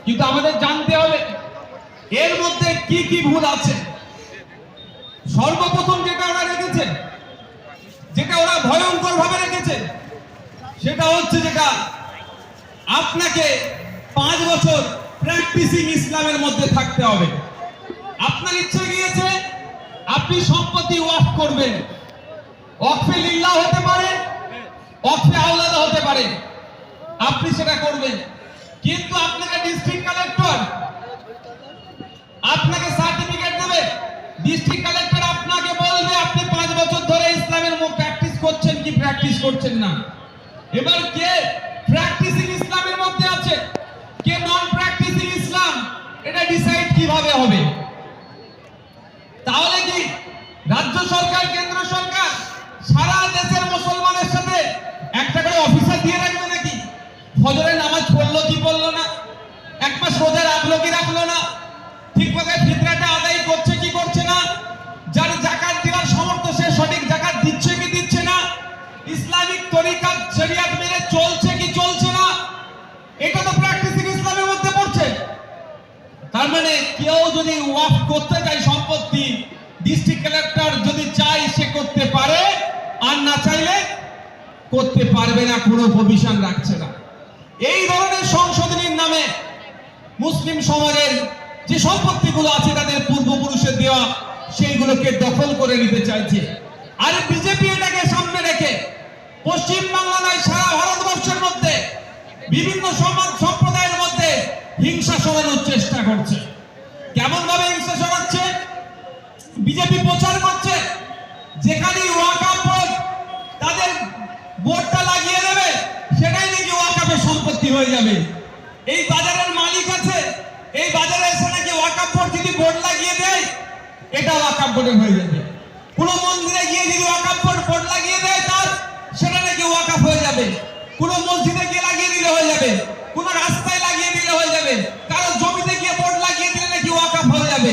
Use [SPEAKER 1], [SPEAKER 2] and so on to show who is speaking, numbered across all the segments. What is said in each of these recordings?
[SPEAKER 1] কিন্তু আমাদের জানতে হবে এর মধ্যে কি কি ভুল আছে। সর্বপ্রথম যেটা ওরা রেখেছে, যেটা ওরা ভয়ঙ্কর ভাবে রেখেছে, সেটা হচ্ছে যেটা আপনাকে 5 বছর প্র্যাকটিসিং ইসলামের মধ্যে থাকতে হবে। আপনার ইচ্ছে গিয়েছে আপনি সম্পত্তি ওয়াকফ করবেন, ওয়াকফে লিল্লাহ হতে পারে, ওয়াকফে আওলাদ হতে পারে, আপনি সেটা করবেন। কিন্তু আপনাকে ডিস্ট্রিক্ট কালেক্টর আপনাকে সার্টিফিকেট দেবে, ডিস্ট্রিক্ট কালেক্টর আপনাকে বলবে আপনি 5 বছর ধরে ইসলামের প্র্যাকটিস করছেন কি প্র্যাকটিস করছেন না। এবার কে প্র্যাকটিসিং ইসলামের মধ্যে আছে, কে নন প্র্যাকটিসিং ইসলাম, এটা ডিসাইড কিভাবে হবে? তাহলে কি রাজ্য সরকার, কেন্দ্র সরকার সারা দেশের মুসলমানের সাথে একটা করে অফিসার দিয়ে রাখবে নাকি? ফজরের নামাজ পড়লো কি পড়লো না, এক মাস রোজা রাখলো কি রাখলো না, ঠিকভাবে ফিতরাটা আদায় করছে কি করছে না, যার যাকাত দেওয়ার সামর্থ্য সে সঠিক যাকাত দিচ্ছে কি দিচ্ছে না, ইসলামিক তরিকা শরিয়াত মেনে চলছে কি চলছে না, এটা তো প্র্যাকটিসিং ইসলামের মধ্যে পড়ছে। তার মানে কেউ যদি ওয়াকফ করতে চায় সম্পত্তি, ডিস্ট্রিক্ট কালেক্টর যদি চায় সে করতে পারে, আর না চাইলে করতে পারবে না, কোনো প্রভিশন রাখছে না। এই ধরনের সংশোধনীর নামে মুসলিম সমাজের যে সম্পত্তিগুলো আছে তাদের পূর্বপুরুষের দেওয়া সেইগুলোকে দখল করে নিতে চাইছে। আর বিজেপি এটাকে সামনে রেখে পশ্চিম বাংলা নয় সারা ভারতবর্ষের মধ্যে বিভিন্ন সমাজ সম্প্রদায়ের মধ্যে হিংসা ছড়ানোর চেষ্টা করছে। কেমন ভাবে হিংসা ছড়াচ্ছে? বিজেপি প্রচার করছে যেখানে ওয়াকফ বোর্ড তাদের বোর্ডটা লাগিয়ে দেবে সেটাই নাকি ওয়াকফের সম্পত্তি হয়ে যাবে। এই বাজারের মালিক আছে, এই বাজারে এসে নাকি ওয়াকফ বোর্ড যদি বোর্ড লাগিয়ে দেয় এটা ওয়াকফ বোর্ডের হয়ে যাবে। কোন মন্দিরে গিয়ে যদি ওয়াকফ বোর্ড লাগিয়ে দেয় তার সেটা নাকি ওয়াকফ হয়ে যাবে। কোন মসজিদে গিয়ে লাগিয়ে দিলে হয়ে যাবে, কোন রাস্তায় লাগিয়ে দিলে হয়ে যাবে, কারো জমিতে গিয়ে বোর্ড লাগিয়ে দিলে নাকি ওয়াকফ হয়ে যাবে।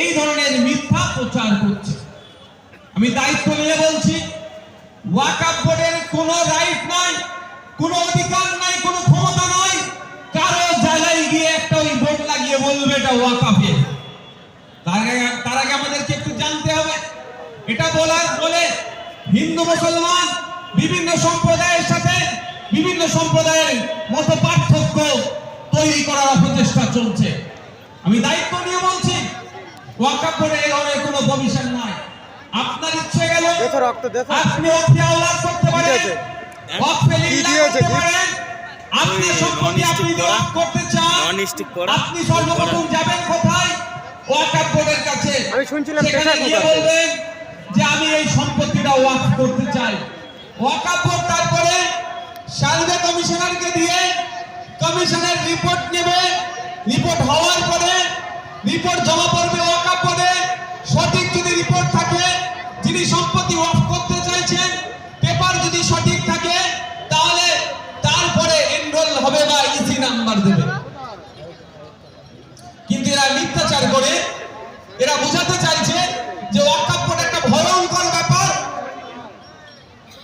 [SPEAKER 1] এই ধরনের মিথ্যা প্রচার করছে। আমি দায়িত্ব নিয়ে বলছি, ওয়াকফ বোর্ডের কোনো রাইট নাই, কোনো অধিকার নাই, কোনো ক্ষমতা নাই কারো জায়গায় গিয়ে একটা ওই বোর্ড লাগিয়ে বলবে এটা ওয়াকফের। তার আগে আমাদেরকে একটু জানতে হবে এটা বলে হিন্দু মুসলমান বিভিন্ন সম্প্রদায়ের সাথে বিভিন্ন সম্প্রদায়ের মত পার্থক্য তৈরি করার প্রচেষ্টা চলছে। আমি দায়িত্ব নিয়ে বলছি ওয়াকফ বোর্ডে এই ধরনের কোনো প্রভিশন নাই। আপনার ইচ্ছে গেল আপনি ওয়াকফে আওলাদ করতে পারেন, ওয়াকফে লিল্লাহ করতে পারেন, আপনি সম্পত্তি আপনি ওয়াকফ করতে চান, আপনি সর্বপ্রথম যাবেন কোথায়? ওয়াকফ বোর্ডের কাছে। আমি শুনছিলাম সেখানে গিয়ে বলবেন যে আমি এই সম্পত্তিটা ওয়াকফ করতে চাই। ওয়াকফ বোর্ড তারপরে সার্ভে কমিশনারকে দিয়ে কমিশনের রিপোর্ট নেবে, রিপোর্ট হওয়ার পরে রিপোর্ট জমা পড়বে ওয়াকফ বোর্ডে। সঠিক যদি রিপোর্ট থাকে, যিনি সম্পত্তি ওয়াকফ করতে চাইছেন পেপার যদি সঠিক থাকে তাহলে তারপরে এনরোল হবে বা ইসি নাম্বার দেবে। কিন্তু এরা মিথ্যাচার করে এরা বোঝাতে চাইছে যে ওয়াকফ বোর্ড একটা ভয়ঙ্কর ব্যাপার,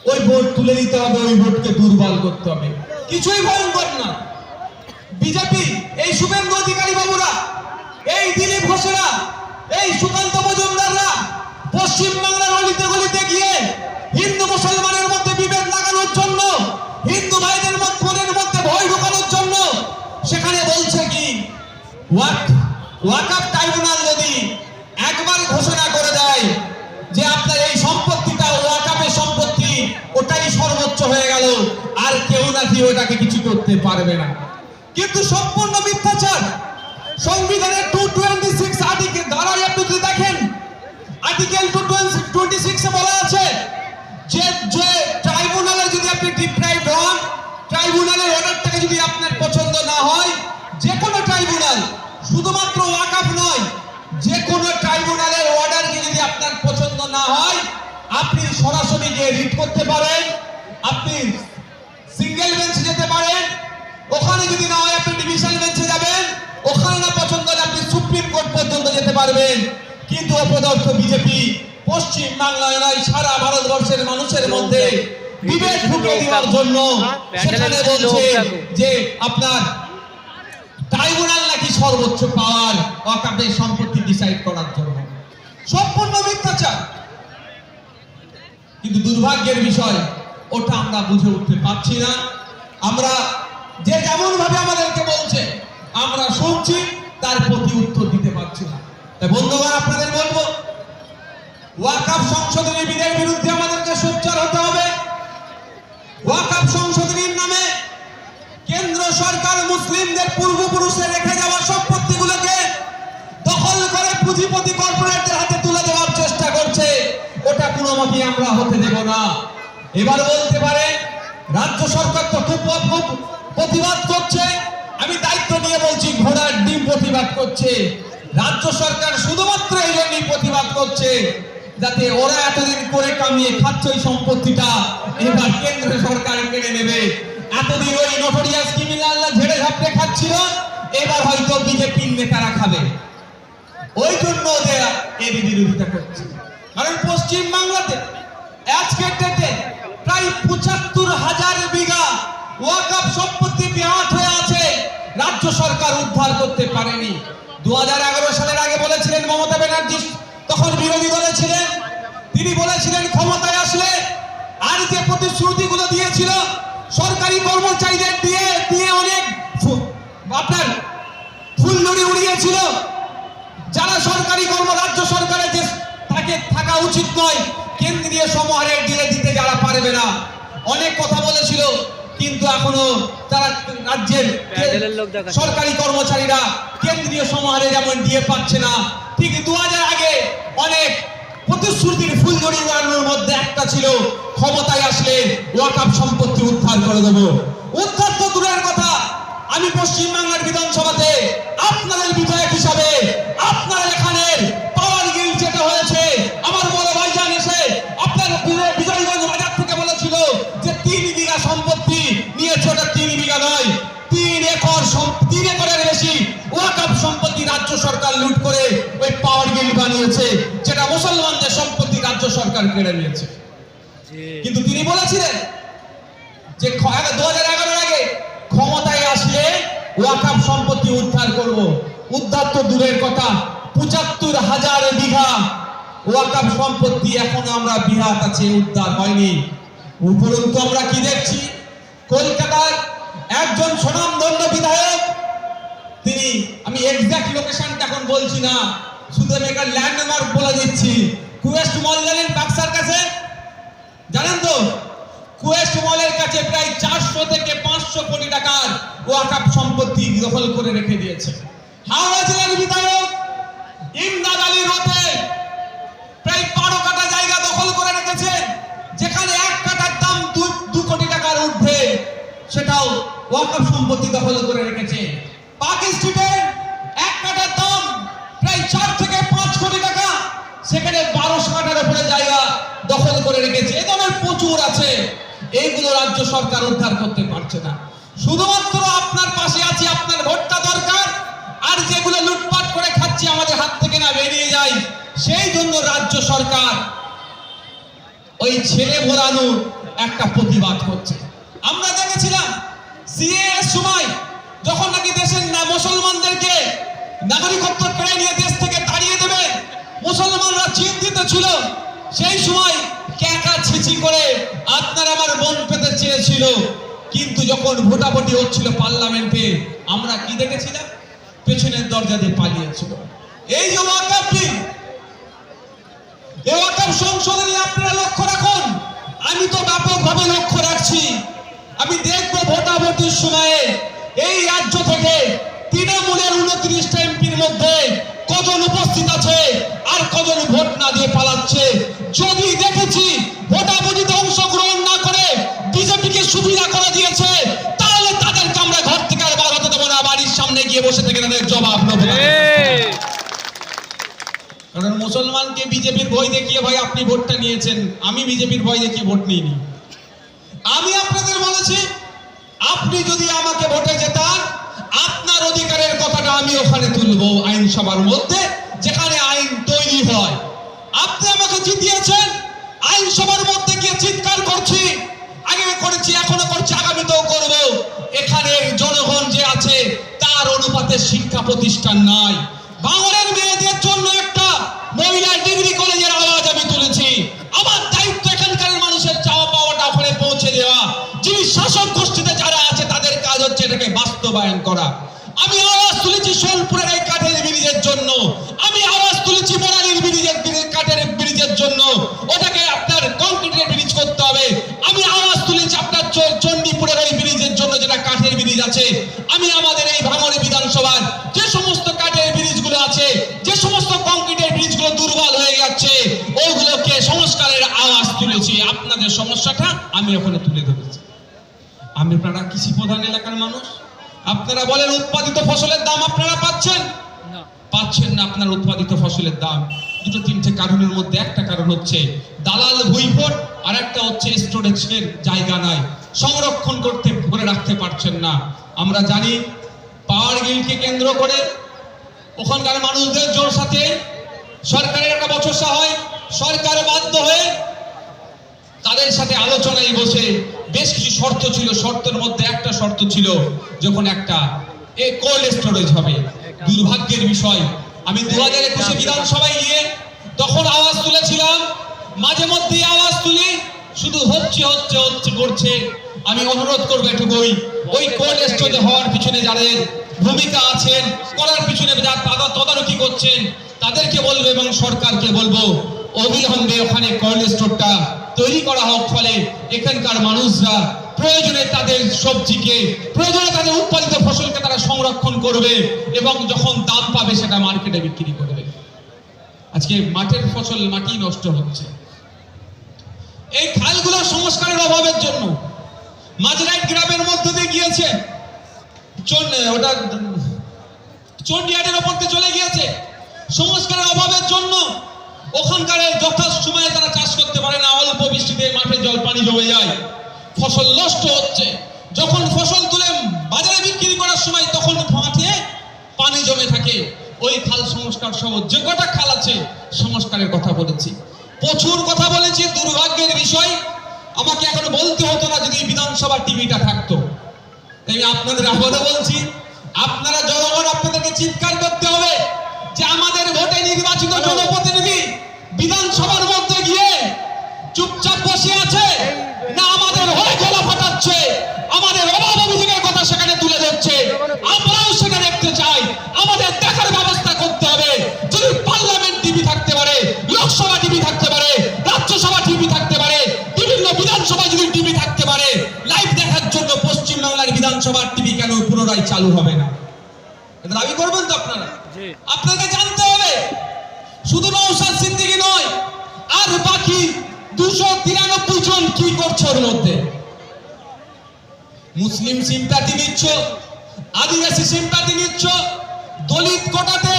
[SPEAKER 1] ওই বোর্ড তুলে দিতে হবে, ওই বোর্ডকে দুর্বল করতে হবে। কিছুই ভয়ঙ্কর না। বিজেপি এই শুভেন্দু অধিকারী বাবুরা, এই দিলীপ ঘোষেরা, এই সুকান্ত মজুমদাররা পশ্চিম বাংলার অলিতে গলিতে গিয়ে হিন্দু মুসলমানের মধ্যে বিভেদ লাগানোর জন্য, হিন্দু ভাইদের মধ্যে ভয় ঢোকানোর জন্য সেখানে বলছে কি ওয়াকফ ট্রাইব্যুনাল যদি একবার ঘোষণা করে দেয় যে আপনার এই সম্পত্তিটা ওয়াকফের সম্পত্তি, ওটাই সর্বোচ্চ হয়ে গেল, আর কেউ নাকি ওটাকে কিছু করতে পারবে না। কিন্তু সম্পূর্ণ মিথ্যাচার। সংবিধানের 226 আর্টিকেল ধারায় আপনি যদি দেখেন, আর্টিকেল 226 বলা আছে যে ট্রাইব্যুনালে যদি আপনি ডিপ্রাইভ হন, ট্রাইব্যুনালের অর্ডারটাকে যদি আপনার পছন্দ না হয়, যে কোনো ট্রাইব্যুনাল, শুধুমাত্র ওয়াকফ নয়, যে কোনো ট্রাইব্যুনালের অর্ডারকে যদি আপনার পছন্দ না হয় আপনি সরাসরি গিয়ে রিট করতে পারেন, আপনি সিঙ্গেল বেঞ্চে যেতে পারেন, ওখানে যদি না হয় আপনি ডিভিশন বেঞ্চে যাবেন, ওখানে না পছন্দ হলে আপনি সুপ্রিম কোর্ট পর্যন্ত যেতে পারবেন। কিন্তু অপদার্থ বিজেপি পশ্চিম বাংলায় নয় সারা ভারতবর্ষের মানুষের মধ্যে বিভেদ ঢুকে দেওয়ার জন্য সেখানে বলছে যে আপনার ট্রাইব্যুনাল সর্বোচ্চ পাওয়ার ওয়াকফের সম্পত্তি ডিসাইড করার জন্য। সম্পূর্ণ মিথ্যাচার। কিন্তু দুর্ভাগ্যের বিষয় ওটা আমরা বুঝে উঠতে পারছি না। আমরা যে যেমন ভাবে আমাদেরকে বলছে আমরা শুনছি, তার প্রতি উত্তর দিতে পারছি না। তাই বন্ধুগণ, আপনাদের বলবো, ওয়াকফ সংশোধনী বিলের বিরুদ্ধে আমাদেরকে সোচ্চার হতে হবে। ওয়াকফ সংশোধনীর নামে কেন্দ্র সরকার মুসলিমদের পূর্বপুরুষের রেখে যাওয়া সম্পত্তিগুলোকে দখল করে পুঁজিপতি কর্পোরেটদের হাতে তুলে দেওয়ার চেষ্টা করছে। ওটা কোনো মতেই আমরা হতে দেব না। এবার বলতে পারে রাজ্য সরকার তো খুব প্রতিবাদ করছে। আমি দায়িত্ব নিয়ে বলছি, ঘোড়ার ডিম প্রতিবাদ করছে। রাজ্য সরকার শুধুমাত্র এই জন্যই প্রতিবাদ করছে যাতে ওরা এতদিন করে কামিয়ে খাচ্ছে ওই সম্পত্তিটা এবার কেন্দ্র সরকার কেড়ে নেবে। এতদিন ওই নোটোরিয়াস ক্রিমিনালরা ঝেড়ে ঝাপটে খাচ্ছিল, এবার হয়তো বিজেপির নেতারা খাবে। ওই জন্য ওদের এর বিরোধিতা করছে। কারণ পশ্চিম বাংলাতে আজকের ডেটে প্রায় ৭৫,০০০ বিঘা ওয়াকফ সম্পত্তি বিহাত হয়ে আছে, রাজ্য সরকার উদ্ধার করতে পারেনি। ২০১১ সালের আগে বলেছিলেন মমতা ব্যানার্জি, তখন বিরোধী দলে ছিলেন, তিনি বলেছিলেন ক্ষমতায় আসলে আর যে প্রতিশ্রুতিগুলো দিয়েছিল সরকারি কর্মচারীদের দিয়ে অনেক আপনার ফুলঝুরি উড়িয়েছিল। যারা সরকারি রাজ্য সরকারের যে তাকে থাকা উচিত নয়, কেন্দ্রীয় সমাহারের দিয়ে দিতে যারা পারবে না, অনেক কথা বলেছিল। কিন্তু এখনো তারা রাজ্যের সরকারি কর্মচারীরা কেন্দ্রীয় সমাহারে যেমন দিয়ে পাচ্ছে না, ঠিক ২০০০ আগে অনেক প্রতিশ্রুতির ফুলঝুরি উড়ানোর মধ্যে একটা ছিল ক্ষমতায় আসলে ওয়াকফ সম্পত্তি উদ্ধার করে দেব। উদ্ধার তো দূরের কথা, আমি পশ্চিমবাংলার বিধানসভাতে আপনাদের বিধায়ক হিসাবে আপনার এখানের পাওয়ার গিল যেটা হয়েছে, আমার বড় ভাইজান এসে আপনার বিজয়গঞ্জ বাজার থেকে বলেছিল যে ৩ বিঘা সম্পত্তি নিয়েছে, ওটা ৩ বিঘা নয়, ৩ একরের বেশি ওয়াকফ সম্পত্তি রাজ্য সরকার লুট করে ওই পাওয়ার গিল বানিয়েছে, যেটা মুসলমানদের সম্পত্তি রাজ্য সরকার কেড়ে নিয়েছে। কিন্তু তিনি বলেছিলেন যে ২০১১ আগে ক্ষমতায় আসলে ওয়াকফ সম্পত্তি উদ্ধার করব। উদ্ধার তো দূরের কথা, ৭৫,০০০ বিঘা ওয়াকফ সম্পত্তি এখনো আমরা বিহাত আছে, উদ্ধার হয়নি। উপরন্তু আমরা কি দেখছি, কলকাতার একজন স্বনামধন্য বিধায়ক, তিনি, আমি এক্সাক্ট লোকেশনটা এখন বলছি না, শুধু আমি একটা ল্যান্ডমার্ক বলে দিচ্ছি, কুয়েস্ট মল জানেন বাক্সার কাছে, জানেন তো? কুয়েস্ট মলের কাছে প্রায় ৪০০ থেকে ৫০০ কোটি টাকার ওয়াকফ সম্পত্তি দখল করে রেখে দিয়েছে। হাওড়া জেলার বিধায়ক ইমদাদ আলী রোডে প্রায় ১২ কাঠা জায়গা দখল করে রেখেছে, যেখানে ১ কাঠার দাম ২ কোটি টাকার ঊর্ধ্বে, সেটাও ওয়াকফ সম্পত্তি দখল করে রেখেছে। পার্ক স্ট্রিটে ১ কাঠার দাম প্রায় ৪ থেকে ৫ কোটি টাকা, সেখানে ১২০০ কাঠার উপরে জায়গা দখল করে রেখেছে। এ ধরনের প্রচুর আছে, এইগুলো রাজ্য সরকার উদ্ধার করতে পারছে না। শুধুমাত্র আপনার পাশে আছে, আপনার ভোটটা দরকার, আর যেগুলো লুটপাট করে খাচ্ছে আমাদের হাত থেকে না বেরিয়ে যায়, সেই জন্য রাজ্য সরকার ওই ছেলে ভোলানোর একটা প্রতিবাদ করছে। আমরা দেখেছিলাম সিএএ এর সময় যখন নাকি দেশের মুসলমানদেরকে নাগরিকত্ব কেড়ে নিয়ে দেশ থেকে তাড়িয়ে দেবে, মুসলমানরা চিন্তিত ছিল। সেই সময় ক্যাকা ছিচি করে আপনার আমার মন পেতে চেয়েছিল, কিন্তু যখন ভোটাভুটি হচ্ছিল পার্লামেন্টে, আমরা কি দেখেছিলাম? পেছনের দরজা দিয়ে পালিয়েছিল। এই যে ওয়াকফ বিল, এই ওয়াকফ সংশোধনী আপনারা লক্ষ্য রাখুন, আমি তো ব্যাপকভাবে লক্ষ্য রাখছি। আমি দেখবো ভোটাভুটির সময়ে এই রাজ্য থেকে তৃণমূলের ২৯টা এমপির মধ্যে কজন উপস্থিত আছে আর কজন ভোট না দিয়ে পালাচ্ছে। যদি দেখেছি ভোটাভুটিতে অংশগ্রহণ না করে বিজেপিকে সুবিধা করে দিয়েছে, তাহলে তাদেরকে আমরা ঘর থেকে আর বার হতে দেবো না, বাড়ির সামনে গিয়ে বসে থেকে তাদের জবাব নেব। কারণ মুসলমানকে বিজেপির ভয় দেখিয়ে ভাই আপনি ভোটটা নিয়েছেন, আমি বিজেপির ভয় দেখিয়ে ভোট নিইনি। আমি আপনাদের বলেছি, আপনি যদি আমাকে ভোটে জেতান, আপনার অধিকারের কথাটা আমি ওখানে তুলবো আইনসভার মধ্যে, যেখানে আইন তৈরি হয়। আপনি আমাকে জিতিয়েছেন, আইনসভার মধ্যে গিয়ে চিৎকার করছি, আগে করেছি, এখনো করছি, আগামীতেও করব। এখানের জনগণ যে আছে তার তার অনুপাতে শিক্ষা প্রতিষ্ঠান নাই। বাঙালির মেয়েদের জন্য একটা মহিলা ডিগ্রি কলেজের আওয়াজ আমি তুলেছি। আমার দায়িত্ব এখানকার মানুষের চাওয়া পাওয়াটা ওখানে পৌঁছে দেওয়া। যিনি শাসক গোষ্ঠীতে যারা আছে তাদের কাজ হচ্ছে এটাকে বাস্তবায়ন করা। আমি আওয়াজ তুলেছি সোনপুরের এই কাঠের ব্রিজের জন্য, আমি আওয়াজ তুলেছি বনানীর ব্রিজের কাঠের ব্রিজের জন্য, ওটাকে আপনার কংক্রিটের ব্রিজ করতে হবে। আমি আওয়াজ তুলেছি আপনার চণ্ডীপুরের ওই ব্রিজের জন্য যেটা কাঠের ব্রিজ আছে। আমি আমাদের এই ভাঙড়ে বিধানসভার যে সমস্ত কাঠের ব্রিজগুলো আছে, যে সমস্ত কংক্রিটের ব্রিজগুলো দুর্বল হয়ে যাচ্ছে, ওগুলোকে সংস্কারের আওয়াজ তুলেছি। আপনাদের সমস্যাটা আমি ওখানে তুলে ধরেছি। আপনারা কৃষি প্রধান এলাকার মানুষ, আপনারা বলেন উৎপাদিত ফসলের দাম আপনারা পাচ্ছেন না। আপনার উৎপাদিত ফসলের দাম দুটো তিনটে কারণের মধ্যে একটা কারণ হচ্ছে দালাল ভুইফোট, আর একটা হচ্ছে স্টোরেজের জায়গা নাই, সংরক্ষণ করতে করে রাখতে পারছেন না। আমরা জানি পাওয়ার গ্রিডকে কেন্দ্র করে ওখানকার মানুষদের জোর সাথে সরকারের একটা বচসা হয়। সরকার বাধ্য হয়ে তাদের সাথে আলোচনায় বসে বেশ কিছু শর্ত ছিল। শর্তের মধ্যে একটা শর্ত ছিল যখন একটা কোল্ড স্টোরেজ হবে। দুর্ভাগ্যের বিষয়, আমি 2021 বিধানসভায় গিয়ে তখন আওয়াজ তুলেছিলাম, মাঝে মধ্যেই আওয়াজ তুলি, শুধু হচ্ছে করছে। আমি অনুরোধ করবো এটুকুই, ওই কোল্ড স্টোরেজ হওয়ার পিছনে যাদের ভূমিকা আছেন, করার পিছনে যারা তদারকি করছেন, তাদেরকে বলবো এবং সরকারকে বলবো অবিলম্বে ওখানে কোল্ড স্টোরটা তৈরি করা হোক। ফলে এখানকার মানুষরা প্রয়োজনে তাদের সবজিকে, প্রয়োজনে তাদের উৎপাদিত ফসলকে তারা সংরক্ষণ করবে এবং যখন দাম পাবে সেটা মার্কেটে বিক্রি করবে। আজকে মাঠের ফসল মাটি নষ্ট হচ্ছে এই খালগুলোর সংস্কারের অভাবের জন্য। মাঝরাইট গ্রামের মধ্যে দিয়ে গিয়েছে, ওটা চন্ডিহাটের ওপর দিয়ে চলে গিয়েছে। সংস্কারের অভাবের জন্য ওখানকার যথা সময়ে তারা চাষ করতে পারে না। অল্প বৃষ্টিতে মাঠে জল পানি জমে যায়, ফসল নষ্ট হচ্ছে। যখন ফসল তুলে বাজারে বিক্রি করার সময় তখন মাঠে পানি জমে থাকে। ওই খাল সংস্কার সহ যে কটা খাল আছে সংস্কারের কথা বলেছি, প্রচুর কথা বলেছি। দুর্ভাগ্যের বিষয়, আমাকে এখন বলতে হতো না যদি বিধানসভা টিভিটা থাকতো। আমি আপনাদের আহ্বানে বলছি, আপনারা জনগণ, আপনাদেরকে চিৎকার করতে হবে যে আমাদের ভোটে নির্বাচিত জনপ্রতিনিধি বিধানসভার মধ্যে গিয়ে চুপচাপ বসে আছে না আমাদের হয়ে গলা ফাটাচ্ছে, আমাদের অভাব অভিযোগের কথা সেখানে তুলে ধরছে। আমরাও সেটা দেখতে চাই, আমাদের দেখার ব্যবস্থা করতে হবে। যদি পার্লামেন্ট টিভি থাকতে পারে, লোকসভা টিভি থাকতে পারে, রাজ্যসভা টিভি থাকতে পারে, বিভিন্ন বিধানসভা যদি টিভি থাকতে পারে, লাইভ দেখার জন্য পশ্চিমবাংলার বিধানসভার টিভি কেন পুনরায় চালু হবে না? এটা দাবি করবেন তো আপনারা? আপনাকে জানতে হবে শুধু নওশাদ সিদ্দিকী নয়, আর বাকি 293 জন কি করছে ওর মধ্যে। মুসলিম সিম্প্যাথি নিচ্ছ, আদিবাসী সিম্প্যাথি নিচ্ছ, দলিত কোটাতে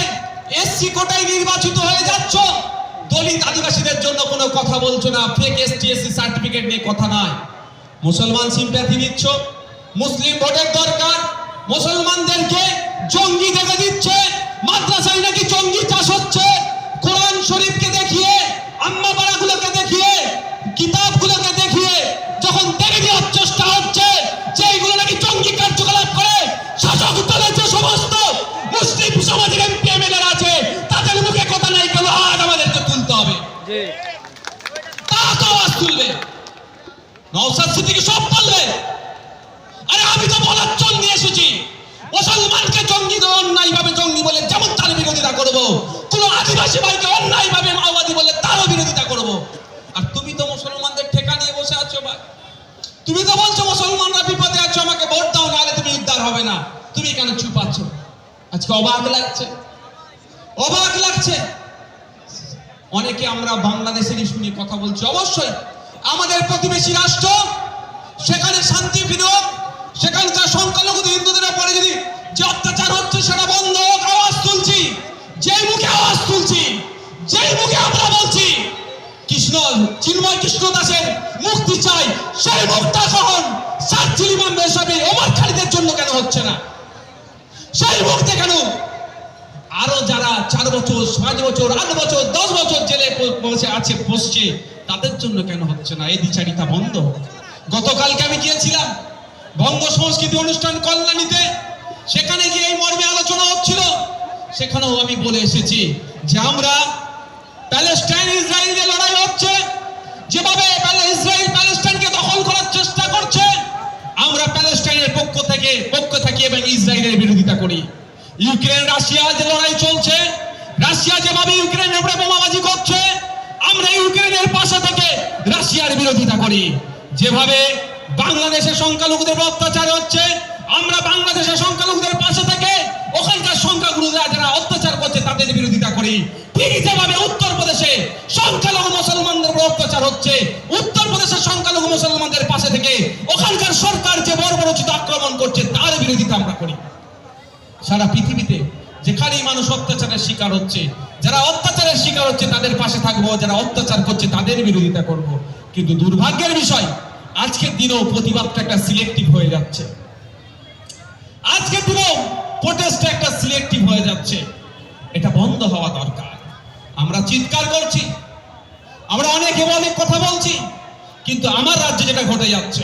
[SPEAKER 1] এসসি কোটায় নির্বাচিত হয়ে যাচ্ছ, দলিত আদিবাসীদের জন্য কোনো কথা বলছো না। ফেক এসটি এসসি সার্টিফিকেট নিয়ে কথা নয়। মুসলমান সিম্প্যাথি নিচ্ছ, মুসলিম ভোটের দরকার, মুসলমানদেরকে জঙ্গি দেখে দিচ্ছে, মাদ্রাসায় নাকি জঙ্গি চাষ হচ্ছে, কোরআন শরীফকে দেখিয়ে, আম্মা পাড়াগুলোকে দেখিয়ে, কিতাবগুলোকে দেখিয়ে যখন দেখে দেওয়ার চেষ্টা হচ্ছে যে এইগুলো নাকি জঙ্গি কার্যকলাপ করে, শাসক দলের যে সমস্ত মুসলিম সমাজের এমপি এমএলএ আছে তাদের মুখে কথা নাই, কেন আজ আমাদেরকে তুলতে হবে। তারা তো আওয়াজ তুলবে, নওশাদ সিদ্দিকী সব বলবে। আরে আমি তো বলার জন্য এসেছি, মুসলমানকে জঙ্গি অন্যায় ভাবে জঙ্গি বলে যেমন তার বিরোধিতা করব, কোন আদিবাসী ভাইকে অন্যায় ভাবে মাওবাদী বলে তারও বিরোধিতা করব। আর তুমি তো মুসলমানদের ঠেকা নিয়ে বসে আছো ভাই, তুমি তো বলছো মুসলমানরা বিপদে আছো, আমাকে ভোট দাও, নাহলে তুমি উদ্ধার হবে না। তুমি কেন চুপ আছো? আজকে অবাক লাগছে, অবাক লাগছে। অনেকে আমরা বাংলাদেশেরই শুনি কথা বলছি। অবশ্যই আমাদের প্রতিবেশী রাষ্ট্র, সেখানে শান্তি ফিরুক, সেখানকার সংখ্যালঘু হিন্দুদের উপরে যদি যে অত্যাচার হচ্ছে সেটা বন্ধ হোক। আওয়াজ তুলছি, যেই মুখে আওয়াজ তুলছি, যেই মুখে আমরা বলছি কৃষ্ণ চিন্ময় কৃষ্ণ দাসের মুক্তি চাই, সেই মুক্তা কখন সার্জিল ইমাম বেসাবি ওমর খালিদের জন্য কেন হচ্ছে না? সেই মুক্তি কেন আরো যারা 4 বছর 5 বছর 8 বছর 10 বছর জেলে বসে আছে বসছে তাদের জন্য কেন হচ্ছে না? এই দ্বিচারিতা বন্ধ। গতকালকে আমি গিয়েছিলাম বঙ্গ সংস্কৃতি অনুষ্ঠান কল্যাণীতে, সেখানে গিয়ে এই মর্মে আলোচনা হচ্ছিল। সেখানেও আমি বলে এসেছি যে আমরা প্যালেস্টাইন ইসরায়েল যে লড়াই হচ্ছে, যেভাবে ইসরায়েল প্যালেস্টাইনকে দখল করার চেষ্টা করছে, আমরা প্যালেস্টাইনের পক্ষ থাকি এবং ইসরায়েলের বিরোধিতা করি। ইউক্রেন রাশিয়া যে লড়াই চলছে, রাশিয়া যেভাবে ইউক্রেনের উপরে বোমাবাজি করছে, আমরা ইউক্রেনের পাশে থেকে রাশিয়ার বিরোধিতা করি। যেভাবে বাংলাদেশের সংখ্যালঘুদের উপর অত্যাচার হচ্ছে, আমরা বাংলাদেশের সংখ্যালঘুদের পাশে থেকে ওখানকার সংখ্যাগুরুরা যারা অত্যাচার করছে তাদের বিরোধিতা করি। ঠিক যেভাবে উত্তরপ্রদেশে সংখ্যালঘু মুসলমানদের উপর অত্যাচার হচ্ছে, উত্তরপ্রদেশের সংখ্যালঘু মুসলমানদের পাশে থেকে ওখানকার সরকার যে বর্বরোচিত আক্রমণ করছে তার বিরোধিতা আমরা করি। সারা পৃথিবীতে যেখানেই মানুষ অত্যাচারের শিকার হচ্ছে, যারা অত্যাচারের শিকার হচ্ছে তাদের পাশে থাকবো, যারা অত্যাচার করছে তাদের বিরোধিতা করব। কিন্তু দুর্ভাগ্যের বিষয়, আজকের দিনেও প্রতিবাদটা একটা সিলেক্টিভ হয়ে যাচ্ছে। আজকের দিনেও প্রোটেস্ট একটা সিলেক্টিভ হয়ে যাচ্ছে। এটা বন্ধ হওয়া দরকার। আমরা চিৎকার করছি, আমরা অনেকে অনেক কথা বলছি, কিন্তু আমার রাজ্যে যেটা ঘটে যাচ্ছে,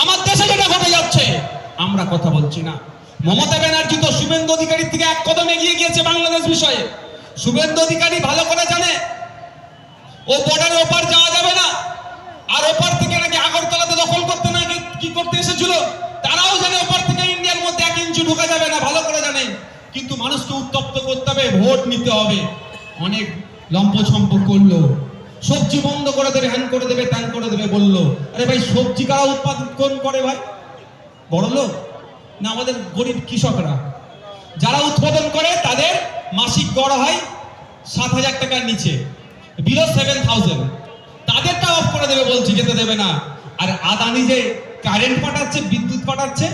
[SPEAKER 1] আমার দেশে যেটা ঘটে যাচ্ছে, আমরা কথা বলছি না। মমতা ব্যানার্জি তো শুভেন্দু অধিকারীর থেকে এক কদম এগিয়ে গিয়েছে বাংলাদেশ বিষয়ে। শুভেন্দু অধিকারী ভালো করে জানে ও বর্ডারের ওপার যাওয়া যাবে না, আর ওপার থেকে নাকি আগরতলাতে দখল করতে না কি করতে এসেছিল, তারাও জানে ওপার থেকে ইন্ডিয়ার মধ্যে 1 ইঞ্চি ঢোকা যাবে না, ভালো করে জানে। কিন্তু মানুষকে উত্তপ্ত করতে হবে, ভোট নিতে হবে। অনেক লম্পছম্প করলো, সবজি বন্ধ করে দেবে, হ্যান করে দেবে, ত্যান করে দেবে বললো। আরে ভাই, সবজি কারা উৎপাদন করে ভাই? বড় লোক না আমাদের গরিব কৃষকরা? যারা উৎপাদন করে তাদের মাসিক গড় হয় 7,000 টাকার নিচে, বিলো 7,000। তাদেরটা অফ করে দেবে বলছি, যেতে দেবে না। আর আদানি যে কারেন্ট পাঠাচ্ছে, বিদ্যুৎ পাঠাচ্ছে,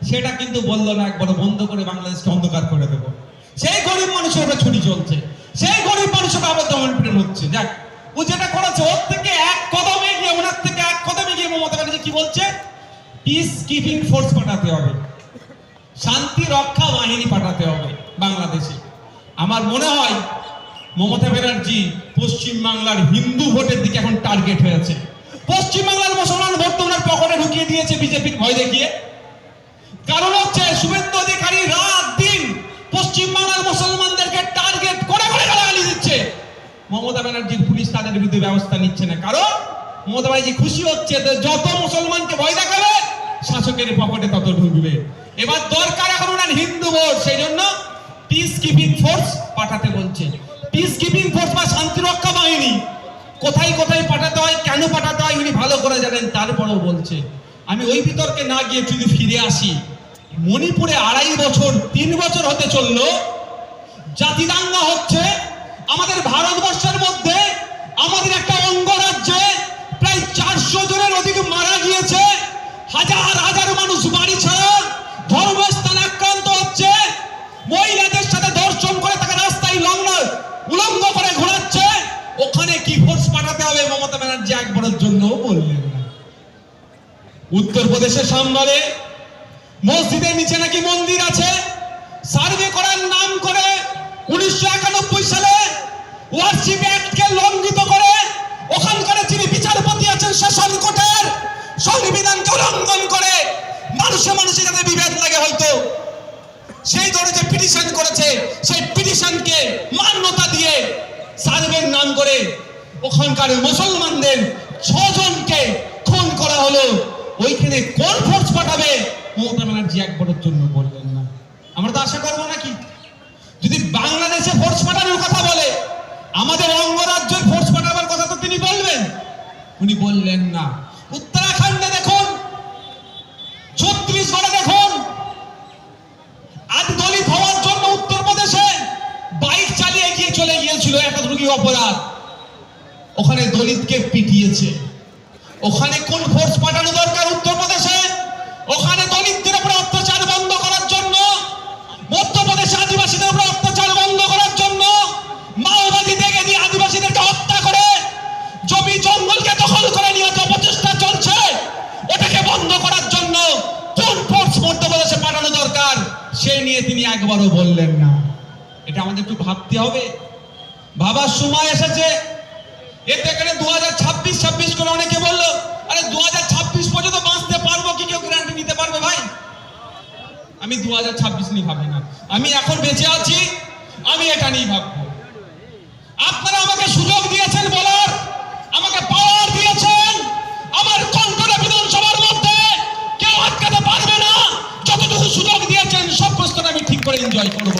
[SPEAKER 1] সেটা কিন্তু বললো না একবার বন্ধ করে বাংলাদেশকে অন্ধকার করে দেবো। সেই গরিব মানুষের উপরে ছুরি চলছে, সেই গরিব মানুষের আবার দমন পীড়ন হচ্ছে। যাক, ও যেটা করেছে ওর থেকে এক কদম এগিয়ে, ওনার থেকে এক কদম এগিয়ে মমতা ব্যানার্জি কি বলছে? পিস কিপিং ফোর্স পাঠাতে হবে, শান্তি রক্ষা বাহিনী পাঠাতে হবে বাংলাদেশে। আমার মনে হয় মমতা ব্যানার্জি পশ্চিম বাংলার হিন্দু ভোটের দিকে এখন টার্গেট হয়েছে। পশ্চিম বাংলার মুসলমান ভোট তো ওনার পকেটে ঢুকিয়ে দিয়েছে বিজেপির ভয় দেখিয়ে। কারণ হচ্ছে শুভেন্দু অধিকারী রাত দিন পশ্চিম বাংলার মুসলমানদেরকে টার্গেট করে করে গালাগালি দিচ্ছে। মমতা ব্যানার্জির পুলিশ তাদের বিরুদ্ধে ব্যবস্থা নিচ্ছে না, কারণ মমতা ব্যানার্জি খুশি হচ্ছে যত মুসলমানকে ভয় দেখাবে শাসকের পকেটে তত ঢুকবে। এবার দরকার এখন ওনার হিন্দু ভোট, সেই জন্য পিস কিপিং ফোর্স পাঠাতে বলছে। পিস কিপিং ফোর্স বা শান্তিরক্ষা বাহিনী কোথায় কোথায় পাঠাতে হয়, কেন পাঠাতে হয় উনি ভালো করে জানেন, তারপরেও বলছে। আমি ওই বিতর্কে না গিয়ে যদি ফিরে আসি, মণিপুরে 2.5 বছর 3 বছর হতে চললো জাতি দাঙ্গা হচ্ছে। আমাদের ভারতবর্ষের মধ্যে আমাদের একটা অঙ্গরাজ্যে প্রায় 400 জনের অধিক মারা গিয়েছে, হাজার হাজার মানুষ বাড়ি ছাড়া ধর্মস্থান আক্রান্ত হচ্ছে, মহিলাদের সাথে ধর্ষণ করে তাকে রাস্তায় উলঙ্গ করে ঘোরাচ্ছে। ওখানে কি ফোর্স পাঠাতে হবে মমতা ব্যানার্জি একবারের জন্য বললেন না। উত্তরপ্রদেশের সাম্বারে মসজিদের নিচে নাকি মন্দির আছে, সার্ভে করার নাম করে 1991 সালে ওয়ারশিপ অ্যাক্টকে লঙ্ঘিত করে ওখানকার যিনি বিচারপতি আছেন সেশন কোর্টের সংবিধানকে লঙ্ঘন করে মানুষে যাতে বিভেদ লাগে হয়তো সেই ধরে যে পিটিশন করেছে, সেই পিটিশনকে মান্যতা দিয়ে সার্ভের নাম করে ওখানকার মুসলমানদের 6 জনকে খুন করা হলো। ওইখানে কোন ফোর্স পাঠাবে মমতা ব্যানার্জি একবারের জন্য বললেন না। আমরা তো আশা করবো নাকি যদি বাংলাদেশে ফোর্স পাঠানোর কথা বলে, আমাদের অঙ্গরাজ্যের ফোর্স পাঠাবার কথা তো তিনি বলবেন, উনি বললেন না। উত্তরাখণ্ডে দেখুন, ছত্তিশগড়ে দেখুন, আজ দলিত হওয়ার জন্য উত্তরপ্রদেশে বাইক চালিয়ে গিয়ে চলে গিয়েছিল একটা রোগী অপরাধ, ওখানে দলিতকে পিটিয়েছে। ওখানে কোন ফোর্স পাঠানো দরকার উত্তরপ্রদেশে? ওখানে দলিতদের উপরে অত্যাচার বন্ধ করার জন্য, মধ্যপ্রদেশে আদিবাসীদের উপরে অত্যাচার বন্ধ করার জন্য, মাওবাদী দেখে দিয়ে আদিবাসীদেরকে হত্যা করে জমি জঙ্গলকে দখল করে নিয়ে যে প্রচেষ্টা চলছে, ওটাকে বন্ধ করার জন্য কোন ফোর্স মধ্যপ্রদেশে পাঠানো দরকার সেই নিয়ে তিনি একবারও বললেন না। এটা আমাদের একটু ভাবতে হবে, ভাবার সময় এসেছে। এতে করে 2026 করে অনেকে বললো, আরে 2026 পর্যন্ত বাঁচতে পারবো কি কেউ গ্যারান্টি নিতে পারবে ভাই? আমি 2026 নিয়ে ভাবি না, আমি এখন বেঁচে আছি, আমি এটা নিয়ে ভাববো। আপনারা আমাকে সুযোগ দিয়েছেন বলার, আমাকে পাওয়ার দিয়েছেন, আমার কণ্ঠটা বিধানসভার মধ্যে কেউ আটকাতে পারবে না। যতটুকু সুযোগ দিয়েছেন সব প্রশ্নটা আমি ঠিক করে এনজয় করব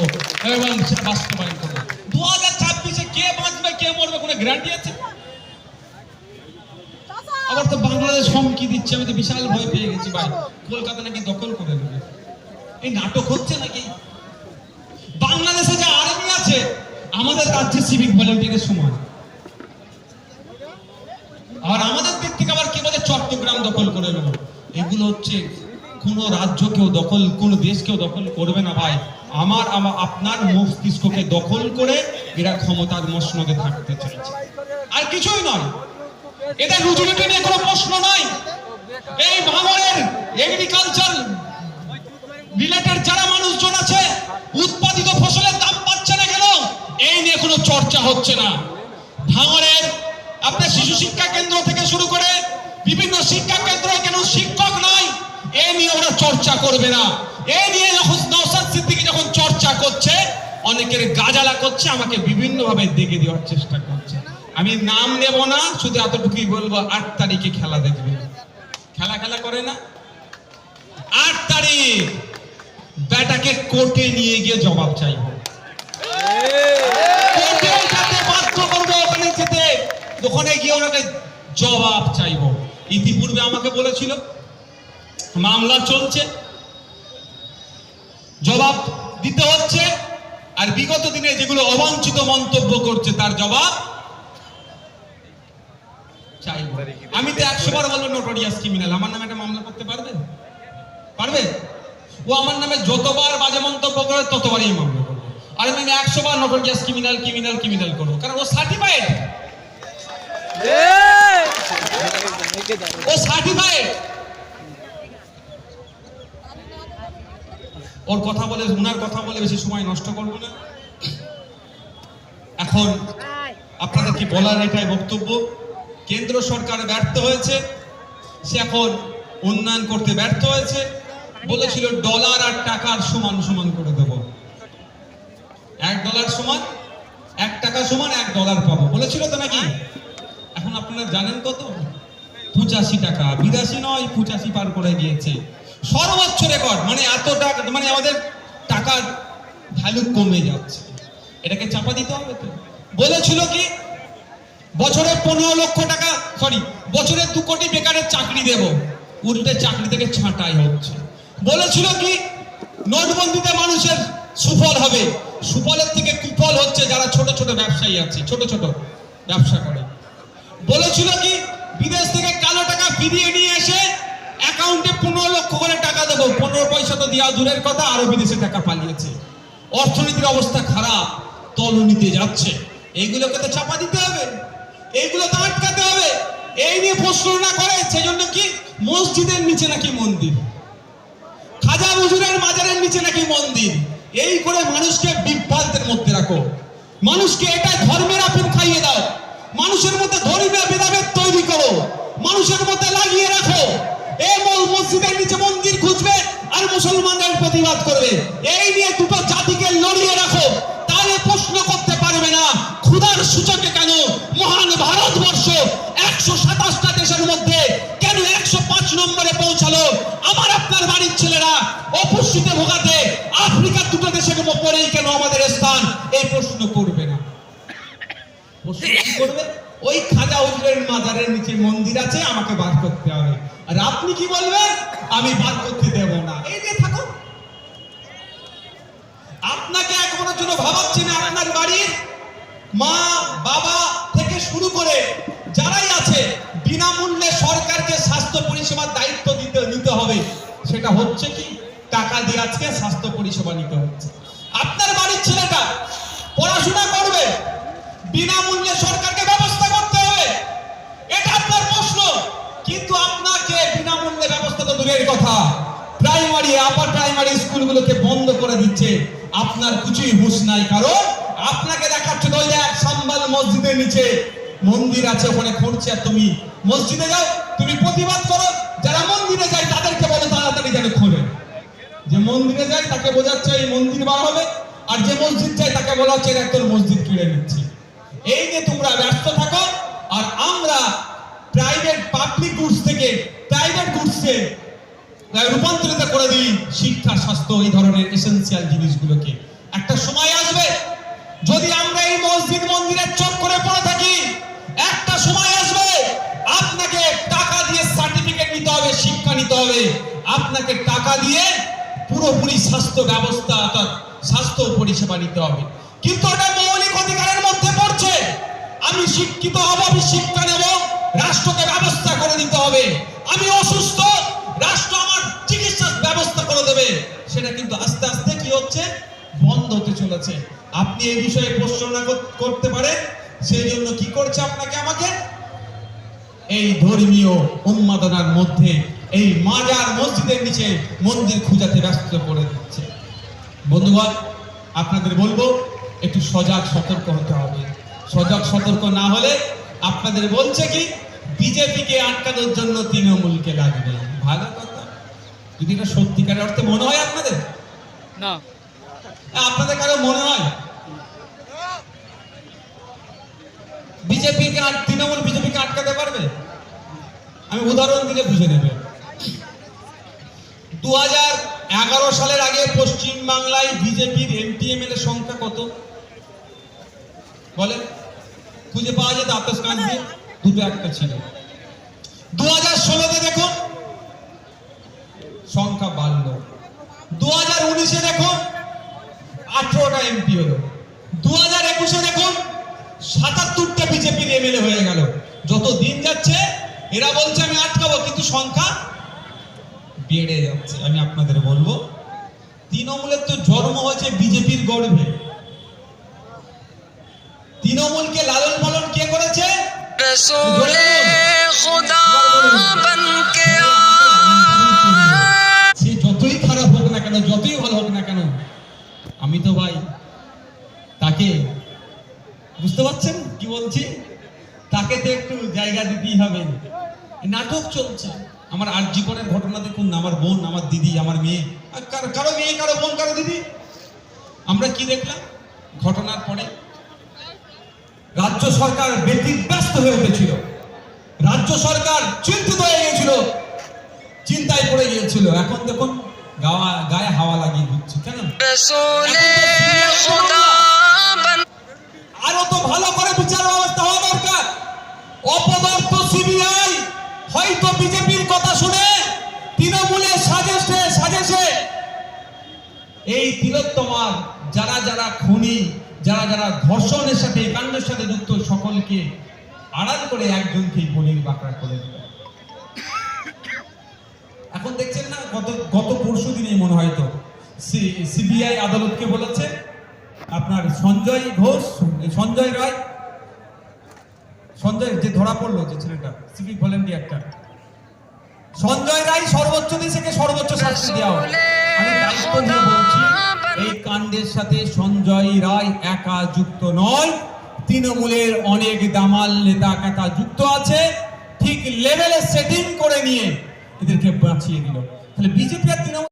[SPEAKER 1] এবং বাস্তবায়ন করব। 2026-এ কে বাঁচবে কে মরবে কোনো গ্যারান্টি আছে? আবার তো বাংলাদেশ হুমকি দিচ্ছে, আমি তো বিশাল ভয় পেয়ে গেছি ভাই, কলকাতা নাকি দখল করে নেবে। এই নাটক হচ্ছে নাকি? বাংলাদেশে যে আর্মি আছে আমাদের রাজ্যে সিভিক ভলেন্টিয়ারের সমান, আর আমাদের দিক থেকে আবার কি বলে চট্টগ্রাম দখল করে নেব। এগুলো হচ্ছে কোন রাজ্য কেউ দখল, কোন দেশ কেউ দখল করবে না ভাই। আমার আপনার মস্তিষ্ককে দখল করে এরা ক্ষমতার মসনদে থাকতে চাইছে, আর কিছুই নয়। এটা রুজিরুটি নিয়ে কোনো প্রশ্ন নয়। এই ভাঙড়ের এগ্রিকালচার রিলেটেড যারা মানুষজন আছে, উৎপাদিত ফসলের দাম পাচ্ছে না কেন, এই নিয়ে কোনো চর্চা হচ্ছে না। ভাঙড়ের আপনার শিশু শিক্ষা কেন্দ্র থেকে শুরু করে বিভিন্ন শিক্ষা কেন্দ্রে কেন শিক্ষক নাই, এই নিয়ে ওরা চর্চা করবে না। এই নিয়ে নওশাদ সিদ্দিকী যখন চর্চা করছে, অনেকের গাজালা করছে, আমাকে বিভিন্ন ভাবে দেখে দেওয়ার চেষ্টা করছে। আমি নাম নেব না, শুধু এতটুকুই বলবো, 8 তারিখে খেলা দেখবে। খেলা করে না, 8 তারিখ ব্যাটাকে কোর্টে নিয়ে গিয়ে জবাব চাইব, কোর্টে যাতে বাধ্য করবো ওখানে যেতে, ওখানে গিয়ে ওনাকে জবাব চাইব। ইতিপূর্বে আমাকে বলেছিল মামলা চলছে, জবাব দিতে হচ্ছে, আর বিগত দিনে যেগুলো অবাঞ্ছিত মন্তব্য করছে তার জবাব চাইব। আমি তো 100 বার বলবো নোটোরিয়াস ক্রিমিনাল, আমার নামে একটা মামলা করতে পারবে? ও আমার নামে যতবার বাজে মন্তব্য করে ততবারই মামলা করবো। আর আমি 100 বার নোটোরিয়াস ক্রিমিনাল করবো, কারণ ও সার্টিফাইড, ও সার্টিফাইড। ওর কথা বলে, উনার কথা বলে বেশি সময় নষ্ট করবো না। এখন আপনাদের কি বলার, এটাই বক্তব্য। কেন্দ্র সরকার ব্যর্থ হয়েছে, সে এখন উন্নয়ন করতে ব্যর্থ হয়েছে। বলেছিল ডলার আর টাকার সমান সমান করে দেব, $1 সমান 1 টাকা সমান $1 পাবো বলেছিল তো নাকি? এখন আপনারা জানেন কত? 85 টাকা, 82 নয় 85 পার করে গিয়েছে, সর্বোচ্চ রেকর্ড। মানে এত টাকা, মানে আমাদের টাকার ভ্যালু কমে যাচ্ছে, এটাকে চাপা দিতে হবে তো। বলেছিল কি বছরে 15 লক্ষ টাকা, বছরে 2 কোটি বেকারের চাকরি দেব, উল্টে চাকরি থেকে ছাঁটাই হচ্ছে। বলেছিল কি নোটবন্দিতে মানুষের সুফল হবে, সুফলের থেকে কুফল হচ্ছে যারা ছোট ছোট ব্যবসায়ী আছে, ছোট ছোট ব্যবসা করে। বলেছিল কি বিদেশ থেকে কালো টাকা ফিরিয়ে নিয়ে এসে অ্যাকাউন্টে 15 লক্ষ করে টাকা দেবো, 15 পয়সা তো দেওয়া দূরের কথা, আরো বিদেশে টাকা পালিয়েছে। অর্থনীতির অবস্থা খারাপ, তলনিতে যাচ্ছে, এইগুলোকে তো চাপা দিতে হবে, এইগুলো তো আটকাতে হবে। এই নিয়ে প্রশ্ন না করে, সেজন্য কি মসজিদের নিচে নাকি মন্দির, খাজা হুজুরের মাজারের নিচে নাকি মন্দির, এই করে মানুষকে বিভ্রান্তের মধ্যে রাখো, মানুষকে এটা ধর্মের আফিম খাইয়ে দাও, মানুষের মধ্যে ধর্মীয় ভেদাভেদ তৈরি করো, মানুষের মধ্যে লাগিয়ে রাখো। এই মসজিদের নিচে মন্দির খুঁজবে আর মুসলমানদের প্রতিবাদ করবে, এই নিয়ে দুটো জাতিকে লড়িয়ে রাখো, তাহলে প্রশ্ন করতে পারবে না ক্ষুধার সূচকে কেন মহান ভারতবর্ষ 127টা দেশের মধ্যে কেন 105 নম্বরে পৌঁছালো। আমার আপনার বাড়ির ছেলেরা অপুষ্টিতে ভোগাতে আফ্রিকার দুটো দেশের পরেই কেন আমাদের স্থান, এই প্রশ্ন করবে না। প্রশ্ন কি করবে? ওই খাজা হুজুরের মাজারের নিচে মন্দির আছে, আমাকে বার করতে হবে। আর আপনি কি বলবেন? আমি বার করতে দেব না। এই যে থাকুন, আপনাকে একবারের জন্য ভাবাচ্ছি না, আপনার বাড়ির মা বাবা থেকে শুরু করে যারাই আছে বিনামূল্যে সরকারকে স্বাস্থ্য পরিষেবার দায়িত্ব নিতে হবে। সেটা হচ্ছে কি টাকা দিয়ে আজকে স্বাস্থ্য পরিষেবা নিতে হচ্ছে। আপনার বাড়ির ছেলেটা পড়াশোনা করবে, বিনামূল্যে সরকারকে ব্যবস্থা করতে হবে, এটা আপনার প্রশ্ন। কিন্তু আপনাকে বিনামূল্যে ব্যবস্থা তো দূরের কথা, প্রাইমারি আপার প্রাইমারি স্কুলগুলোকে বন্ধ করে দিচ্ছে। আপনার কিছুই হুঁশ নাই, কারণ আপনাকে দেখাচ্ছে ওই যে সাম্বাল মসজিদের নিচে মন্দির আছে, ওখানে খুঁড়ছে, আর তুমি মসজিদে যাও, তুমি প্রতিবাদ করো, যারা মন্দিরে যায় তাদেরকে বলো তাড়াতাড়ি যেন খোলে, যে মন্দিরে যায় তাকে বোঝাচ্ছে এই মন্দির বার হবে, আর যে মসজিদ যায় তাকে বলা হচ্ছে একদম মসজিদ কিনে নিচ্ছি। এই যে তোমরা ব্যস্ত থাকো, আর আমরা প্রাইভেট পাবলিক গুডস থেকে প্রাইভেট গুডসে রূপান্তরিত করে দিই শিক্ষা, স্বাস্থ্য, এই ধরনের এসেনশিয়াল জিনিসগুলোকে। একটা সময় আসবে যদি আমরা এই মসজিদ মন্দিরের চোখ করে পড়ে থাকি, একটা সময় আসবে আপনাকে টাকা দিয়ে সার্টিফিকেট নিতে হবে, শিক্ষা নিতে হবে, আপনাকে টাকা দিয়ে পুরোপুরি স্বাস্থ্য ব্যবস্থা অর্থাৎ স্বাস্থ্য পরিষেবা নিতে হবে। কিন্তু এটা মৌলিক অধিকারের মধ্যে পড়ছে। আমি শিক্ষিত হব, আমি শিক্ষা নেব, রাষ্ট্রকে ব্যবস্থা করে দিতে হবে। আমি অসুস্থ, রাষ্ট্র আমার চিকিৎসার ব্যবস্থা করে দেবে। সেটা কিন্তু আস্তে আস্তে কি হচ্ছে, বন্ধ হতে চলেছে। আপনি এই বিষয়ে প্রশ্ন করতে পারেন, সেই জন্য কি করছে আপনাকে আমাকে এই ধর্মীয় উন্মাদনার মধ্যে এই মাজার মসজিদের নিচে মন্দির খুঁজাতে ব্যস্ত করে দিচ্ছে। বন্ধুগণ, আপনাদের বলবো একটু সজাগ সতর্ক হতে হবে। সজাগ সতর্ক না হলে আপনাদের বলছে কি বিজেপিকে আটকানোর জন্য তৃণমূলকে লাগবে। ভালো কথা, যদি এটা সত্যিকারের অর্থে মনে হয় আপনাদের,
[SPEAKER 2] না
[SPEAKER 1] আপনাদের কারো মনে হয় বিজেপিকে আর তৃণমূল বিজেপিকে আটকাতে পারবে? আমি উদাহরণ দিলে বুঝে নেবে। 2011 সালের আগে পশ্চিম বাংলায় বিজেপির এমপি এমএলএ সংখ্যা কত বলেন? খুঁজে পাওয়া যেত আতস কাজ দিয়ে, দুটো একটা ছিল। 2016-তে দেখুন সংখ্যা বাড়লো। 2019-এ দেখুন 18টা এমপি হলো। 2021-এ দেখুন 77টা বিজেপির এমএলএ হয়ে গেল। যত দিন যাচ্ছে এরা বলছে আমি আটকাবো, কিন্তু সংখ্যা বেড়ে যাচ্ছে। আমি আপনাদের বলবো তৃণমূলের তো জন্ম হয়েছে বিজেপির গর্ভে। তৃণমূলকে লালন পালন কে করেছে? সে যতই খারাপ হোক না কেন, যতই ভালো হোক না কেন, আমি তো ভাই তাকে, বুঝতে পারছেন কি বলছি, তাকে তো একটু জায়গা দিতেই হবে। নাটক চলছে। আমার আরজিকরের ঘটনা দেখুন না, আমার বোন, আমার দিদি, আমার মেয়ে, কারো মেয়ে, কারো বোন, কারো দিদি, আমরা কি দেখলাম ঘটনার পরে? রাজ্য সরকার ব্যতিব্যস্ত হয়ে উঠেছিল, রাজ্য সরকার চিন্তিত হয়ে গিয়েছিল, চিন্তায় পড়ে গিয়েছিল। এখন দেখুন গায়ে হাওয়া লাগিয়ে দিচ্ছে। কেন? আরো তো ভালো করে বিচার ব্যবস্থা হওয়া দরকার। অপদার্থ সিবিআই হয়তো বিজেপির কথা শুনে তৃণমূলের সাজেশে এই তিলোত্তমার যারা যারা খুনি, যারা যারা ধর্ষণের সাথে, এই কাণ্ডের সাথে যুক্ত সকলকে আড়াল করে একজনকে বলির বাঁকড়া করে দিল। এখন দেখছেন না, গত পরশু দিনে মনে হয় তো সিবিআই আদালতকে বলেছে আপনার সঞ্জয় রায়, সঞ্জয় যে ধরা পড়লো যে ছেলেটা সিভিক ভলেন্টিয়ারটা, সঞ্জয় রায় সর্বোচ্চ দেশকে সর্বোচ্চ শাস্তি দেওয়া হবে। আমি দায়িত্ব নিয়ে বলছি, এই কাণ্ডের সাথে সঞ্জয় রায় একা যুক্ত নয়, তৃণমূলের অনেক দামাল নেতা কাটা যুক্ত আছে। ঠিক লেভেলে সেটিং করে নিয়ে এদেরকে বাঁচিয়ে দিল। তাহলে বিজেপি আর তৃণমূল